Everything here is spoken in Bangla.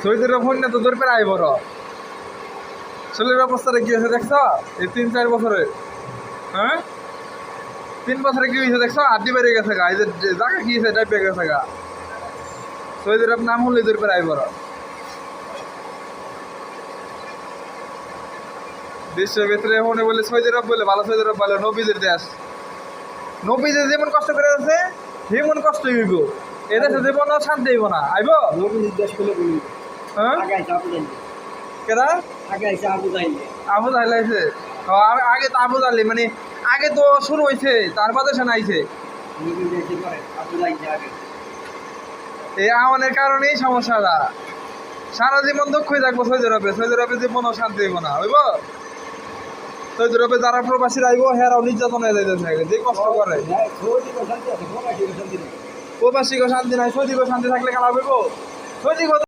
সৌদির ফোন না তো তোর প্রায় বড় শরীরের অবস্থাটা কি হয়েছে দেখছ এই 3-4 বছরে? হ্যাঁ 3 বছরে কি হয়েছে দেখছ? আড্ডি বেড়ে গেছে গা, এই যে জায়গা কি হয়েছে টাইপে গেছে গা। সৌদির নাম হলে তোর প্রায় বড় বিশ্বের ভিতরে মনে বলে সৌদি আরব বলে ভালো, সৌদি আরব বলে নবীদের দেশ। নবীদের যেমন কষ্ট করে আছে সেমন কষ্ট হইব, এদেশে জীবন শান্তি হইব না। আইব হ্যাঁ কেরা আবু জাহেল আইছে। আগে তো আবু জাহেল মানে আগে তো শুরু হয়েছে, তার বাদে সে আইছে। এই আমাদের কারণেই সমস্যাটা। সারা জীবন দুঃখই থাকবো সৌদি আরবে, সৌদি আরবে জীবনও শান্তি হইব না। হইব সৌদি আরবে যারা প্রবাসীরা আইব হেরাও নির্যাতন হয়ে যাইতেছে, যে কষ্ট করে। প্রবাসীকে শান্তি নাই, সৌদিকে শান্তি থাকলে খেলা হইব। সৌদি